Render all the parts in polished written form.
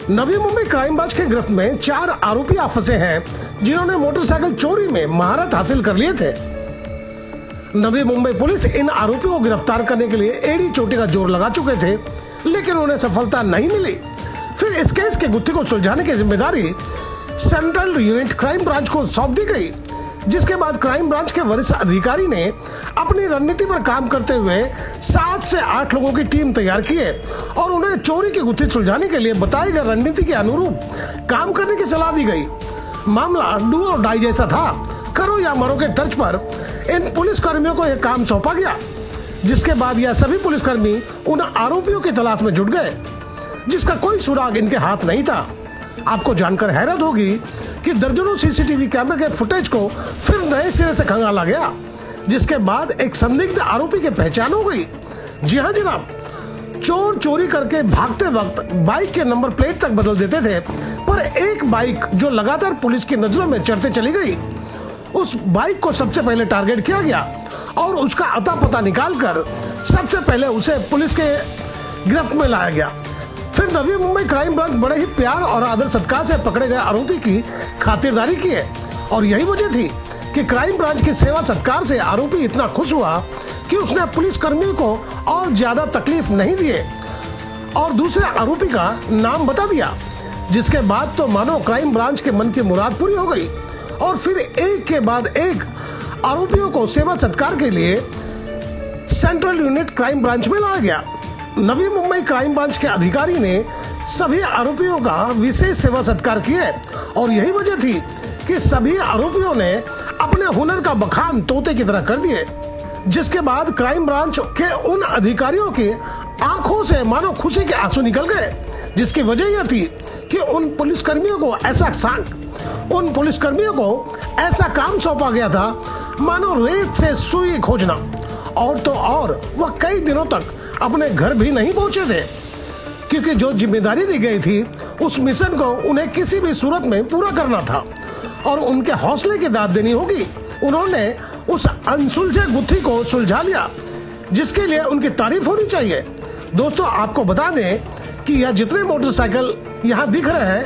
Navi Mumbai crime branch के गिरफ्त में 4 आरोपी फंसे हैं जिन्होंने मोटरसाइकिल चोरी में महारत हासिल कर लिए थे। नवी मुंबई पुलिस इन आरोपियों को गिरफ्तार करने के लिए एड़ी चोटी का जोर लगा चुके थे, लेकिन उन्हें सफलता नहीं मिली। फिर इस केस के गुत्थी को सुलझाने की जिम्मेदारी सेंट्रल यूनिट क्राइम ब्रांच को सौंप दी गई, जिसके बाद क्राइम ब्रांच के वरिष्ठ अधिकारी ने अपनी रणनीति पर काम करते हुए 7 से 8 लोगों की टीम तैयार की है और उन्हें चोरी की गुत्थी सुलझाने के लिए बताई गई रणनीति के अनुरूप काम करने की सलाह दी गई। मामला डू और डाई जैसा था, करो या मरो के तर्ज पर इन पुलिस कर्मियों को यह काम सौंपा गया, जिसके बाद यह सभी पुलिसकर्मी उन आरोपियों की तलाश में जुट गए जिसका कोई सुराग इनके हाथ नहीं था। आपको जानकर हैरत होगी कि दर्जनों सीसीटीवी कैमरे के फुटेज को फिर नए सिरे से खंगाला गया, जिसके बाद एक संदिग्ध आरोपी की पहचान हो गई। जी हाँ जनाब, चोर चोरी करके भागते वक्त बाइक के नंबर प्लेट तक बदल देते थे, पर एक बाइक जो लगातार पुलिस की नजरों में चढ़ते चली गई, उस बाइक को सबसे पहले टारगेट किया गया और उसका अता पता निकालकर सबसे पहले उसे पुलिस के गिरफ्त में लाया गया। फिर नवी मुंबई क्राइम ब्रांच बड़े ही प्यार और आदर सत्कार से पकड़े गए आरोपी की खातिरदारी की है और यही वजह थी कि क्राइम ब्रांच की सेवा सत्कार से आरोपी इतना खुश हुआ कि उसने पुलिस कर्मियों को और ज्यादा तकलीफ नहीं दिए और दूसरे आरोपी का नाम बता दिया, जिसके बाद तो मानो क्राइम ब्रांच के मन की मुराद पूरी हो गई और फिर एक के बाद एक आरोपियों को सेवा सत्कार के लिए सेंट्रल यूनिट क्राइम ब्रांच में लाया गया। नवी मुंबई क्राइम ब्रांच के अधिकारी ने सभी आरोपियों का विशेष सेवा सत्कार किए और यही वजह थी कि सभी आरोपियों ने अपने हुनर का बखान तोते की तरह कर दिए, जिसके बाद क्राइम ब्रांच के उन अधिकारियों की आंखों से मानो खुशी के आंसू निकल गए, जिसकी वजह यह थी कि उन पुलिसकर्मियों को ऐसा काम सौंपा गया था मानो रेत से सुई खोजना, और तो और वह कई दिनों तक अपने घर भी नहीं पहुंचे थे, क्योंकि जो जिम्मेदारी दी गई थी उस मिशन को उन्हें किसी भी सूरत में पूरा करना था और उनके हौसले की दाद देनी होगी। उन्होंने उस अनसुलझे गुत्थी को सुलझा लिया, जिसके लिए उनकी तारीफ होनी चाहिए। दोस्तों, आपको बता दें कि यह जितने मोटरसाइकिल यहाँ दिख रहे हैं,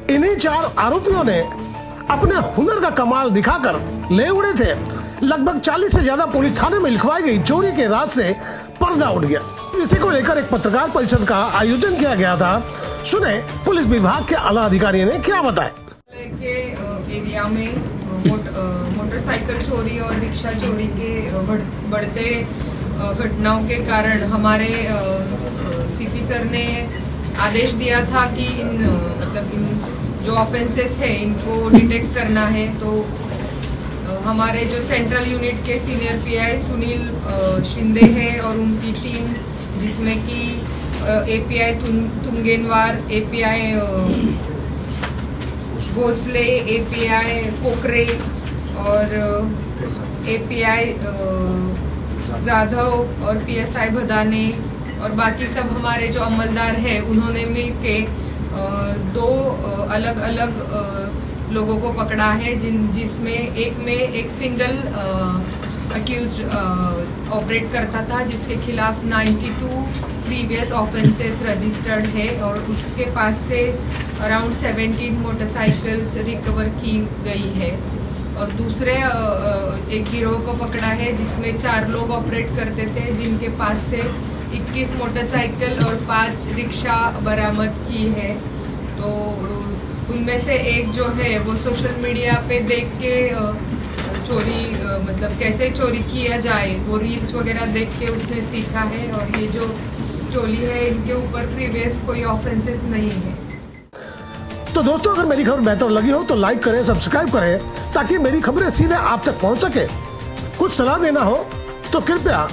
इन्हीं 4 आरोपियों ने अपने हुनर का कमाल दिखाकर ले उड़े थे। लगभग 40 से ज्यादा पुलिस थाने में लिखवाई गई चोरी के राज से पर्दा उठ गया। इसी को लेकर एक पत्रकार परिषद का आयोजन किया गया था। सुने पुलिस विभाग के आला अधिकारी ने क्या बताया। के एरिया में मोटरसाइकिल चोरी और रिक्शा चोरी के बढ़ते घटनाओं के कारण हमारे सीपी सर ने आदेश दिया था कि इन जो ऑफेंसेस है इनको डिटेक्ट करना है। तो हमारे जो सेंट्रल यूनिट के सीनियर पीआई सुनील शिंदे हैं और उनकी टीम, जिसमें कि एपीआई तुंगेनवार, एपीआई भोसले, एपीआई कोकरे और एपीआई जाधव और पीएसआई भदाने और बाकी सब हमारे जो अमलदार हैं, उन्होंने मिलके 2 अलग अलग लोगों को पकड़ा है, जिसमें एक सिंगल अक्यूज्ड ऑपरेट करता था, जिसके खिलाफ 92 प्रीवियस ऑफेंसेस रजिस्टर्ड है और उसके पास से अराउंड 17 मोटरसाइकिल्स रिकवर की गई है। और दूसरे एक गिरोह को पकड़ा है जिसमें 4 लोग ऑपरेट करते थे, जिनके पास से 21 मोटरसाइकिल और 5 रिक्शा बरामद की है। तो उनमें से एक जो है वो सोशल मीडिया पे देख के चोरी कैसे चोरी किया जाए वो रील्स वगैरह देख के उसने सीखा है और ये जो टोली है इनके ऊपर प्रीवियस कोई ऑफेंसेस नहीं है। तो दोस्तों, अगर मेरी खबर बेहतर लगी हो तो लाइक करें, सब्सक्राइब करें, ताकि मेरी खबरें सीधे आप तक पहुंच सके। कुछ सलाह देना हो तो कृपया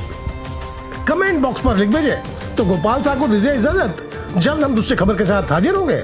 कमेंट बॉक्स पर लिख भेजें। तो गोपाल साहब को दीजिए इजाजत, जल्द हम दूसरी खबर के साथ हाजिर होंगे।